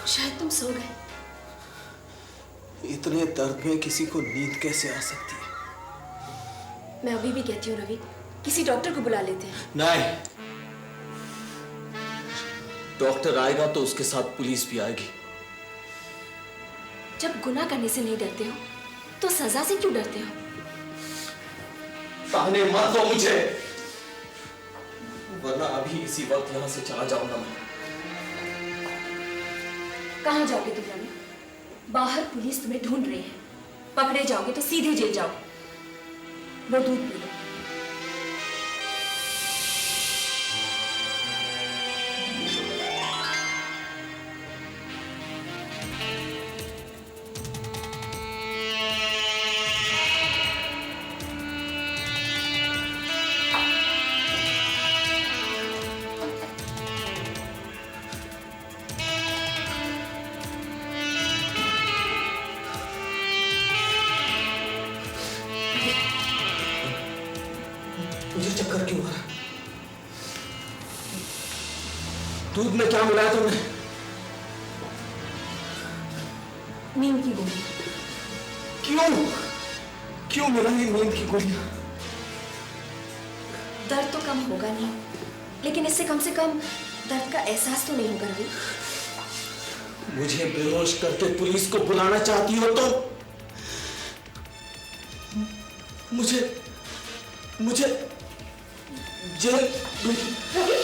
शायद तुम सो गए। इतने दर्द में किसी को नींद कैसे आ सकती है? मैं अभी भी कहती हूँ रवि, किसी डॉक्टर को बुला लेते हैं। नहीं, डॉक्टर आएगा तो उसके साथ पुलिस भी आएगी। जब गुनाह करने से नहीं डरते हो तो सजा से क्यों डरते हो? ताने मत दो मुझे, वरना अभी इसी वक्त यहां से चला जाऊंगा मैं। कहाँ जाओगे तुम रवि? बाहर पुलिस तुम्हें ढूंढ रही है। पकड़े जाओगे तो सीधे जेल जाओ। वो दूध पी लो। मुझे चक्कर क्यों आ रहा है? दूध में क्या मिलाया तुमने? नींद की गोली। क्यों क्यों मिलाई नींद की गोलियां? दर्द तो कम होगा नहीं, लेकिन इससे कम से कम दर्द का एहसास तो नहीं होगा रवि। मुझे बेहोश करके पुलिस को बुलाना चाहती हो तो मुझे जेल। रवि, रवि,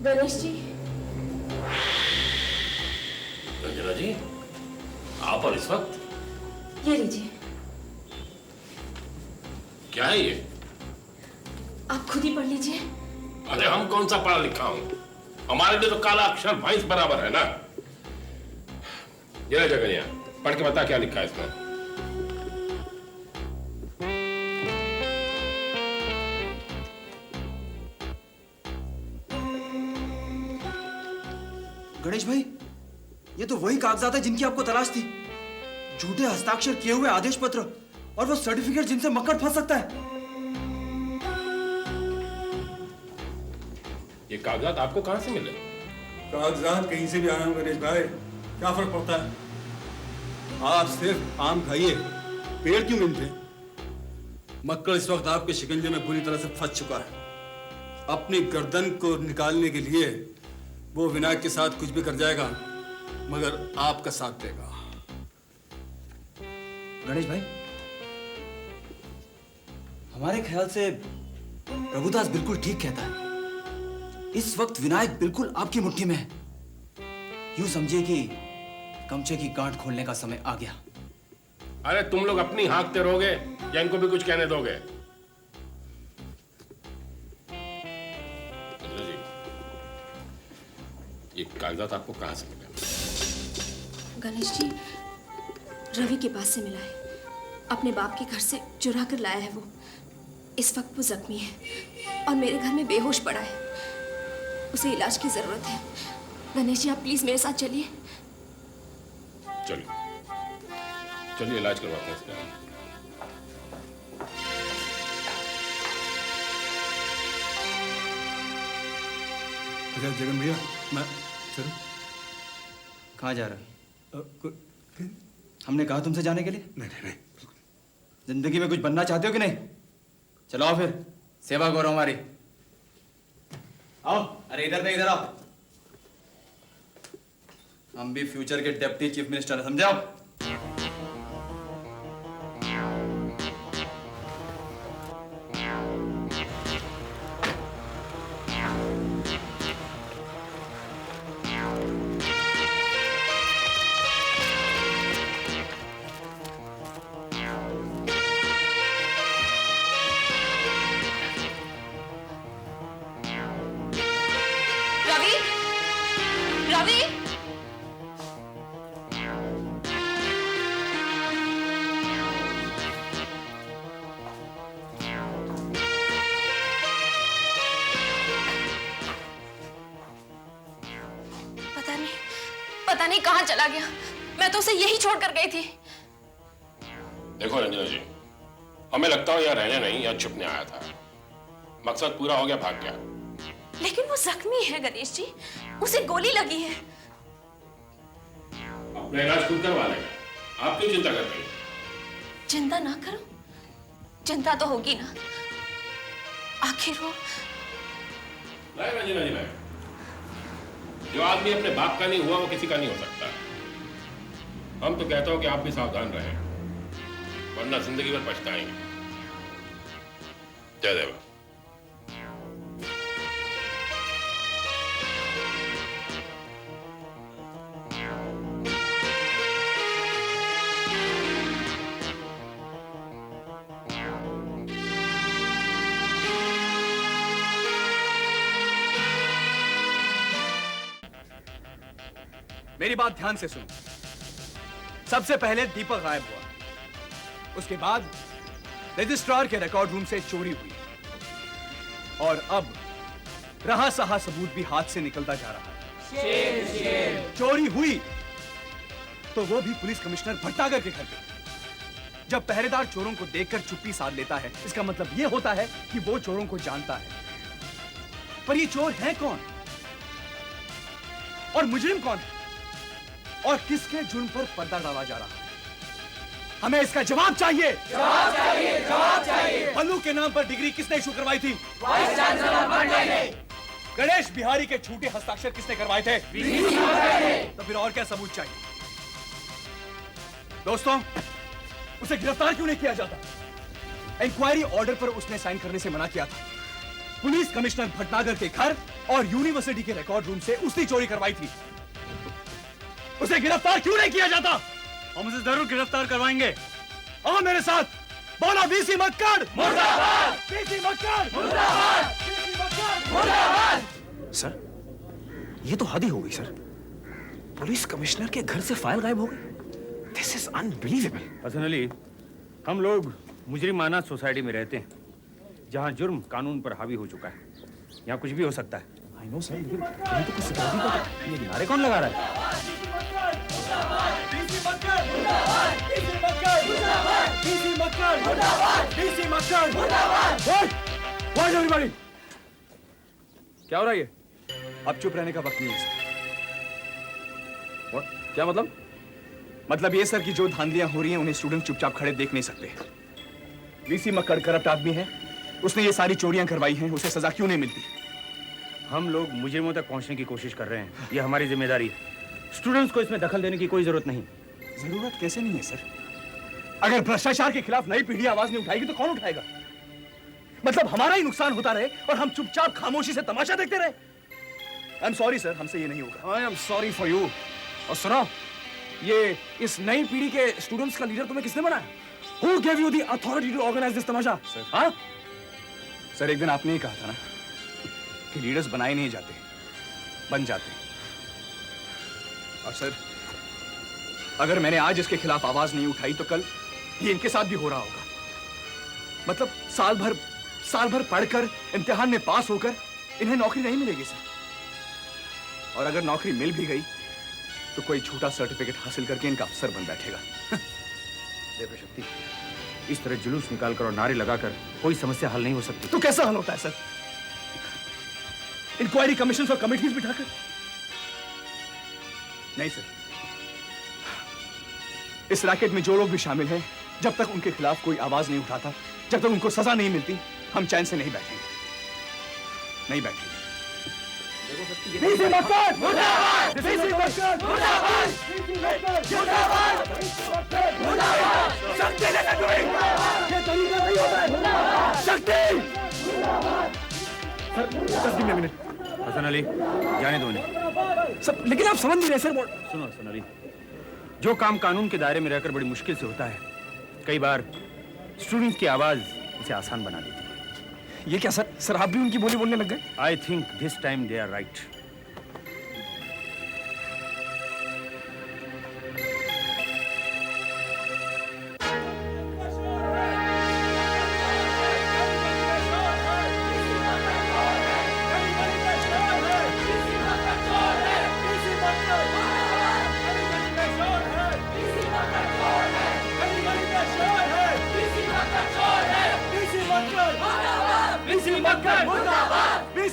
गणेश जी। रंजना जी, आप और इस वक्त? ये लीजिए। क्या है ये? आप खुद ही पढ़ लीजिए। अरे हम कौन सा पढ़ा लिखा हूं? हमारे लिए तो काला अक्षर भैंस बराबर है ना। ये ले जगनिया, पढ़ के बता क्या लिखा है इसमें। गणेश भाई, ये तो वही कागजात है जिनकी आपको तलाश थी। झूठे हस्ताक्षर किए हुए आदेश पत्र और वो सर्टिफिकेट जिनसे मक्खन फंस सकता है। ये कागजात आपको कहां से मिले? कागजात कहीं से भी आए हों गणेश भाई, क्या फर्क पड़ता है? आप सिर्फ आम खाइए, पेड़ क्यों गिनते? मक्कड़ इस वक्त आपके शिकंजे में बुरी तरह से फंस चुका है। अपनी गर्दन को निकालने के लिए वो विनायक के साथ कुछ भी कर जाएगा, मगर आपका साथ देगा। गणेश भाई, हमारे ख्याल से रघुदास बिल्कुल ठीक कहता है। इस वक्त विनायक बिल्कुल आपकी मुट्ठी में है। यूं समझिए कि कमचे की गांठ खोलने का समय आ गया। अरे तुम लोग अपनी हाँकते रहोगे या इनको भी कुछ कहने दोगे? ये कागजात आपको कहां से मिले? गणेश जी, रवि के पास से मिला है। अपने बाप के घर से चुरा कर लाया है वो। इस वक्त वो जख्मी है और मेरे घर में बेहोश पड़ा है। उसे इलाज की जरूरत है। गणेश जी, आप प्लीज मेरे साथ चलिए। चलिए चलिए, इलाज करवाते हैं इसका। अच्छा जगन भैया, मैं चलूं? कहाँ जा रहे हो? हमने कहा तुमसे जाने के लिए। नहीं नहीं नहीं। जिंदगी में कुछ बनना चाहते हो कि नहीं? चलो आओ फिर, सेवा करो हमारी। आओ। अरे इधर नहीं, इधर आओ। हम भी फ्यूचर के डिप्टी चीफ मिनिस्टर हैं, समझाओ। रवि! पता नहीं कहां चला गया। मैं तो उसे यही छोड़कर गई थी। देखो रंजना जी, हमें लगता है यहाँ रहने नहीं, यहाँ छुपने आया था। मकसद पूरा हो गया, भाग गया। लेकिन वो जख्मी है गणेश जी, उसे गोली लगी है। अपना इलाज खुद करवा लेगा, आप क्यों चिंता कर रही हैं? चिंता ना करो, चिंता तो होगी ना। आखिर वो नहीं रंजना जी, नहीं। जो आदमी अपने बाप का नहीं हुआ वो किसी का नहीं हो सकता। हम तो कहता हूं कि आप भी सावधान रहें, वरना जिंदगी भर पछताएंगे। जय देव। मेरी बात ध्यान से सुनो। सबसे पहले दीपक गायब हुआ, उसके बाद रजिस्ट्रार के रिकॉर्ड रूम से चोरी हुई, और अब रहा सहा सबूत भी हाथ से निकलता जा रहा है। चोरी हुई तो वो भी पुलिस कमिश्नर भटनागर के घर पे। जब पहरेदार चोरों को देखकर चुप्पी साध लेता है, इसका मतलब यह होता है कि वो चोरों को जानता है। पर ये चोर है कौन और मुजरिम कौन है, और किसके जुर्म पर पर्दा डाला जा रहा है? हमें इसका जवाब चाहिए। जवाब चाहिए, जवाब चाहिए। पल्लू के नाम पर डिग्री किसने इशू करवाई थी? वाइस चांसलर पांडे ने। गणेश बिहारी के झूठे हस्ताक्षर किसने करवाए थे? तो फिर और क्या सबूत चाहिए? दोस्तों, उसे गिरफ्तार क्यों नहीं किया जाता? इंक्वायरी ऑर्डर पर उसने साइन करने से मना किया था। पुलिस कमिश्नर भटनागर के घर और यूनिवर्सिटी के रिकॉर्ड रूम से उसने चोरी करवाई थी। उसे गिरफ्तार क्यों नहीं किया जाता? हम उसे जरूर गिरफ्तार करवाएंगे। आओ मेरे साथ, बोलो वीसी मक्कड़ मुर्दाबाद! वीसी मक्कड़ मुर्दाबाद! वीसी मक्कड़ मुर्दाबाद! सर, ये तो हद ही हो गई सर। पुलिस कमिश्नर के घर से फाइल गायब हो गई। This is unbelievable. Hasan Ali, हम लोग मुजरिमाना सोसाइटी में रहते हैं, जहां जुर्म कानून पर हावी हो चुका है। यहाँ कुछ भी हो सकता है। आई नो सर, लेकिन कहीं तो कुछ सिक्योरिटी का ये नारे कौन लगा रहा है? क्या हो रहा है ये? अब चुप रहने का वक्त नहीं है सर। What? क्या मतलब? मतलब ये सर कि जो धांधलियां हो रही हैं उन्हें स्टूडेंट चुपचाप खड़े देख नहीं सकते। वीसी मक्कड़ करप्ट आदमी है, उसने ये सारी चोरियां करवाई हैं, उसे सजा क्यों नहीं मिलती? हम लोग मुजरिमों तक पहुंचने की कोशिश कर रहे हैं, ये हमारी जिम्मेदारी है। स्टूडेंट्स को इसमें दखल देने की कोई जरूरत नहीं। जरूरत कैसे नहीं है सर? अगर भ्रष्टाचार के खिलाफ नई पीढ़ी आवाज नहीं उठाएगी तो कौन उठाएगा? मतलब हमारा ही नुकसान होता रहे और हम चुपचाप खामोशी से तमाशा देखते रहे? आई एम सॉरी सर, हमसे ये नहीं होगा। I am sorry for you. और सुनो, ये इस नई पीढ़ी के स्टूडेंट्स का लीडर तुम्हें किसने बनाया? Who gave you the authority to organize this तमाशा? हाँ? सर, एक दिन आपने ही कहा था ना कि लीडर्स बनाए नहीं जाते, बन जाते हैं। और सर, अगर मैंने आज इसके खिलाफ आवाज नहीं उठाई तो कल ये इनके साथ भी हो रहा होगा। मतलब साल भर पढ़कर इम्तिहान में पास होकर इन्हें नौकरी नहीं मिलेगी सर। और अगर नौकरी मिल भी गई तो कोई छोटा सर्टिफिकेट हासिल करके इनका अफसर बन बैठेगा। देखो शक्ति, इस तरह जुलूस निकालकर और नारे लगाकर कोई समस्या हल नहीं हो सकती। तो कैसा हल होता है सर? इंक्वायरी कमीशन और कमिटीज बिठाकर? नहीं सर, इस रैकेट में जो लोग भी शामिल हैं, जब तक उनके खिलाफ कोई आवाज नहीं उठाता, जब तक उनको सजा नहीं मिलती, हम चैन से नहीं बैठेंगे। नहीं बैठेंगे। हसन अली, जाने दो उन्हें। सब, लेकिन आप समझ नहीं रहे सर। सुनो हसन अली, जो काम कानून के दायरे में रहकर बड़ी मुश्किल से होता है, कई बार स्टूडेंट्स की आवाज उसे आसान बना देती है। ये क्या सर? सर, आप भी उनकी बोली बोलने लग गए? I think this time they are right.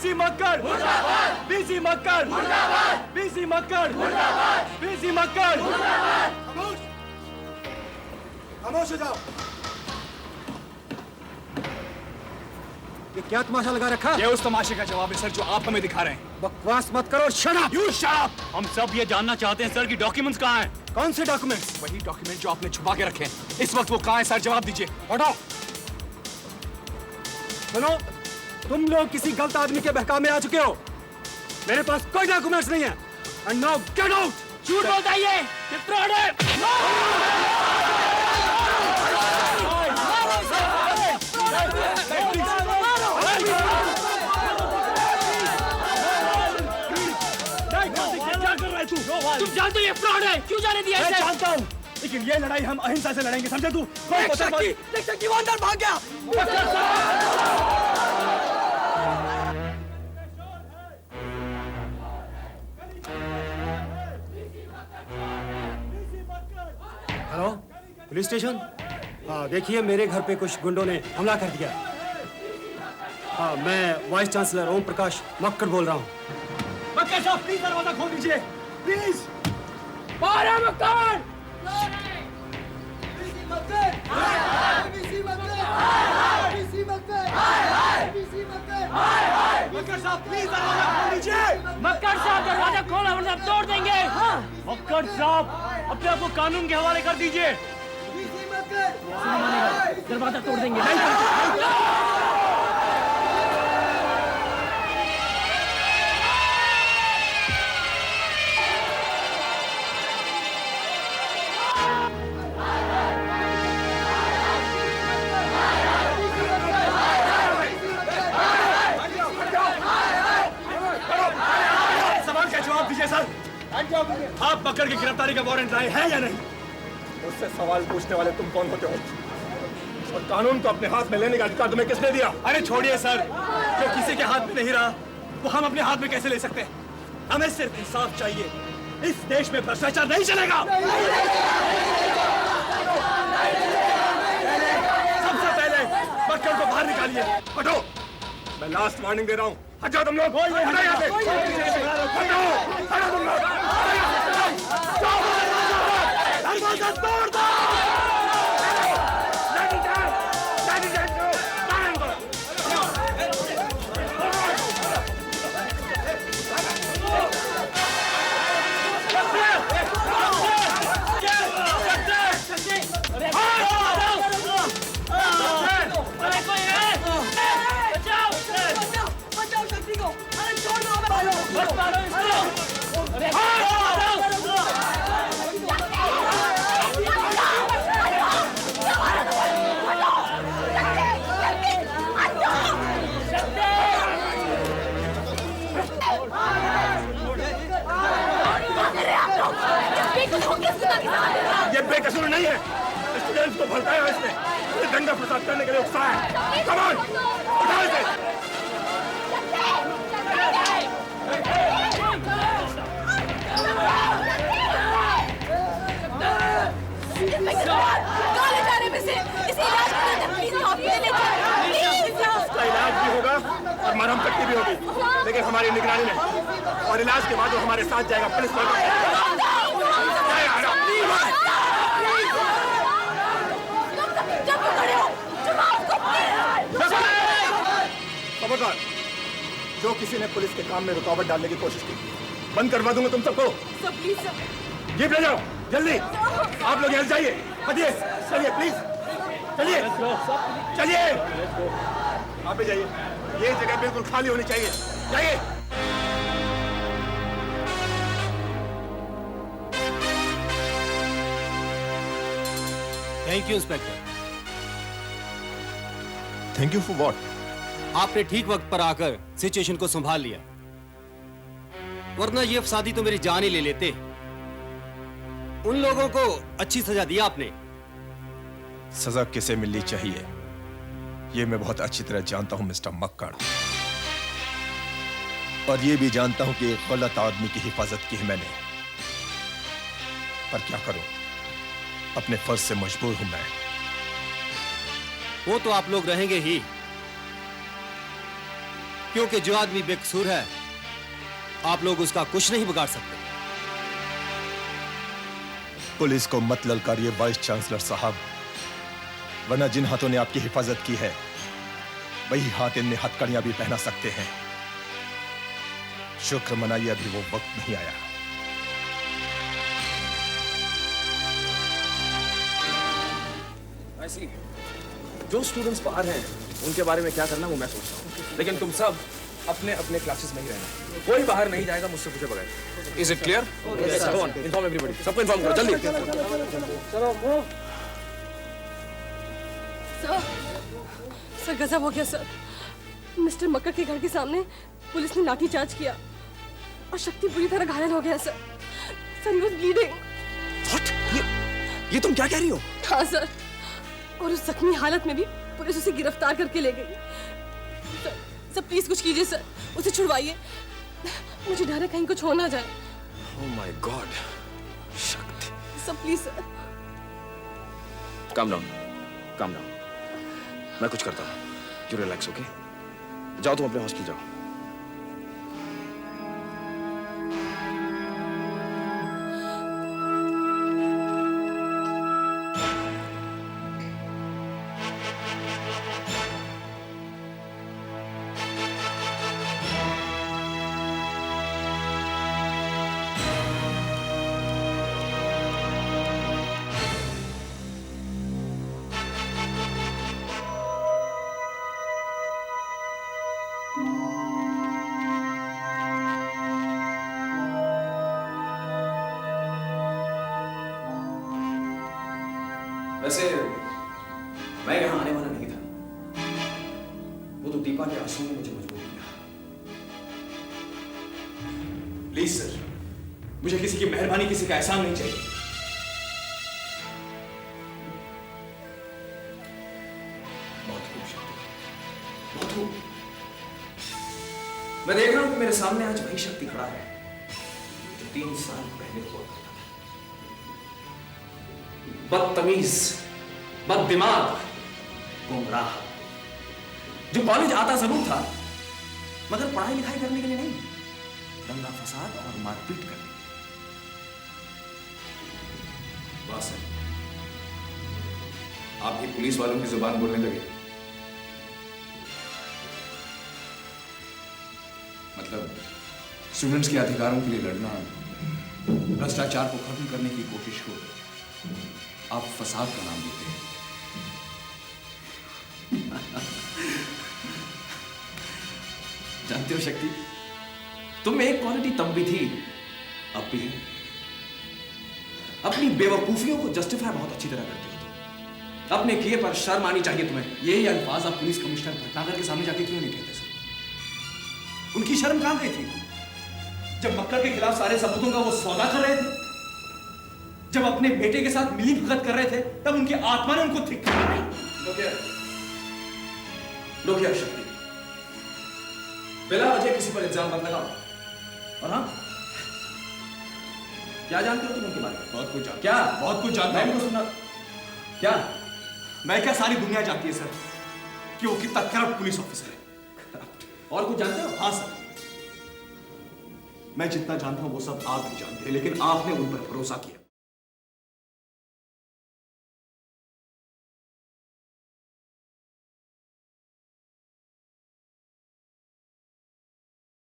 BC Makkar मुर्दाबाद, बीसी मक्कड़ मुर्दाबाद, बीसी मक्कड़ मुर्दाबाद, बीसी मक्कड़ मुर्दाबाद। खामोश हो जाओ। ये क्या तमाशा लगा रखा? ये उस तमाशे का जवाब है सर जो आप हमें दिखा रहे हैं। बकवास मत करो, shut up. You shut up! हम सब ये जानना चाहते हैं सर कि डॉक्यूमेंट्स कहाँ हैं? कौन से डॉक्यूमेंट्स? वही डॉक्यूमेंट जो आपने छुपा के रखे हैं। इस वक्त वो कहाँ है सर? जवाब दीजिए। हटाओ। सुनो, तुम लोग किसी गलत आदमी के बहकावे में आ चुके हो। मेरे पास कोई डॉक्यूमेंट्स नहीं है। And now get out. झूठ बोलता है ये फ्रॉड है। तुम जानते हो ये फ्रॉड है, क्यों जाने दिया? मैं जानता हूँ, लेकिन ये लड़ाई हम अहिंसा से लड़ेंगे, समझे तू? देख शक्ति वो अंदर भाग गया। Hello, police station? हाँ, देखिए मेरे घर पे कुछ गुंडों ने हमला कर दिया। हाँ, मैं वाइस चांसलर ओम प्रकाश मक्कड़ बोल रहा हूँ। मक्कड़ साहब प्लीज दरवाजा खोल दीजिए, प्लीज। बाहर है मक्कड़। मक्कड़ साहब प्लीज दरवाजा खोल दीजिए। मक्कड़ साहब दरवाजा खोला वरना तोड़ देंगे। मक्कड़ साहब अपने आप को कानून के हवाले कर दीजिए। दरवाजा तोड़ देंगे। सर, आप मक्कड़ की गिरफ्तारी का वारंट लाए हैं या नहीं? उससे सवाल पूछने वाले तुम कौन होते हो? और कानून को अपने हाथ में लेने का अधिकार तुम्हें किसने दिया? अरे छोड़िए सर, जो किसी के हाथ में नहीं रहा वो हम अपने हाथ में कैसे ले सकते हैं? हमें सिर्फ इंसाफ चाहिए। इस देश में भ्रष्टाचार नहीं चलेगा। सबसे पहले मक्कड़ को बाहर निकालिए। हटो, मैं लास्ट वार्निंग दे रहा हूँ। हटो तुम लोग, हटो यहाँ से। हटो, हटो तुम लोग। दरवाजा तोड़ दो। ये बेकसूर नहीं है, स्टूडेंट्स को भड़काया इसने, ये दंगा फसाद करने के लिए उकसाया है। कम ऑन, उठाओ इसे। इसका इलाज भी होगा और मरहम पट्टी भी होगी, लेकिन हमारी निगरानी में। और इलाज के बाद वो हमारे साथ जाएगा पुलिस वालों। खबरदार, जो किसी ने पुलिस के काम में रुकावट डालने की कोशिश की, बंद करवा दूंगा तुम सबको। जीप ले जाओ जल्दी। आप लोग यहाँ जाइए, हटिए, चलिए प्लीज, चलिए चलिए। आप भी जाइए, ये जगह बिल्कुल खाली होनी चाहिए। जाइए। Thank you inspector. Thank you for what? आपने ठीक वक्त पर आकर सिचुएशन को संभाल लिया, वरना ये फसादी तो मेरी जान ही ले लेते। उन लोगों को अच्छी सजा दी आपने। सजा किसे मिलनी चाहिए ये मैं बहुत अच्छी तरह जानता हूं मिस्टर मक्कड़, और ये भी जानता हूं कि एक गलत आदमी की हिफाजत की है मैंने। पर क्या करूं, अपने फर्ज से मजबूर हूं मैं। वो तो आप लोग रहेंगे ही, क्योंकि जो आदमी बेकसूर है आप लोग उसका कुछ नहीं बिगाड़ सकते। पुलिस को मत ललकारिए वाइस चांसलर साहब, वरना जिन हाथों ने आपकी हिफाजत की है वही हाथ इनमें हथकड़ियां भी पहना सकते हैं। शुक्र मनाइए अभी वो वक्त नहीं आया। ऐसी जो स्टूडेंट्स बाहर हैं उनके बारे में क्या करना वो मैं सोचता हूँ, लेकिन तुम सब अपने अपने क्लासेस में ही रहना, कोई बाहर नहीं जाएगा मुझसे पूछे बगैर। Is it clear? Inform everybody, सबको इन्फॉर्म करो जल्दी। सर गजब हो गया सर। मिस्टर मक्कर के घर के सामने पुलिस ने लाठी चार्ज किया और शक्ति बुरी तरह घायल हो गया sir. Sir he was bleeding. ये तुम क्या कह रही हो? हाँ सर, और उस जख्मी हालत में भी पुलिस उसे गिरफ्तार करके ले गई। सर प्लीज कुछ कीजिए सर, उसे छुड़वाइए, मुझे डर है कहीं कुछ हो ना जाए। ओह माय गॉड, शक्ति। Sir please sir. Calm down, calm down, मैं कुछ करता हूँ, यू रिलैक्स, ओके? जाओ तुम अपने हॉस्टल जाओ। वैसे मैं यहाँ आने वाला नहीं था, वो तो दीपा के आंसू ने मुझे मजबूर किया। प्लीज सर, मुझे किसी की मेहरबानी, किसी का एहसान नहीं चाहिए। बहुत खूब शक्ति, बहुत खूब। मैं देख रहा हूं कि मेरे सामने आज वही शक्ति खड़ा है जो 3 साल पहले हुआ करता था। बदतमीज, बददिमाग, गुमराह, जो कॉलेज आता जरूर था मगर पढ़ाई लिखाई करने के लिए नहीं, दंगा फसाद और मारपीट करने के लिए। बस है, आप भी पुलिस वालों की जुबान बोलने लगे। मतलब स्टूडेंट्स के अधिकारों के लिए लड़ना, भ्रष्टाचार को खत्म करने की कोशिश को आप फसाद का नाम देते हैं। जानते हो शक्ति, तुम में एक क्वालिटी तब भी थी, अब भी है। अपनी बेवकूफियों को जस्टिफाई बहुत अच्छी तरह करते हो तुम। अपने किए पर शर्म आनी चाहिए तुम्हें। यही अल्फाज आप पुलिस कमिश्नर भटनागर के सामने जाके क्यों नहीं कहते सर? उनकी शर्म कहां गई थी जब मक्कर के खिलाफ सारे सबूतों का वो सौदा कर रहे थे? जब अपने बेटे के साथ मिली भगत कर रहे थे तब उनकी आत्मा ने उनको धिक्कारा नहीं? लोग क्या शक्ति, बिला वजह किसी पर इल्जाम मत लगाओ। और हाँ, क्या जानते हो तुम उनके बारे में? बहुत कुछ जानता। क्या? बहुत कुछ जानता मैं भी तो सुना। क्या? मैं क्या, सारी दुनिया जानती है सर कि वो कितना करप्ट पुलिस ऑफिसर है। और कुछ जानते हो? हाँ सर, मैं जितना जानता हूं वो सब आप भी जानते हैं, लेकिन आपने उन पर भरोसा किया।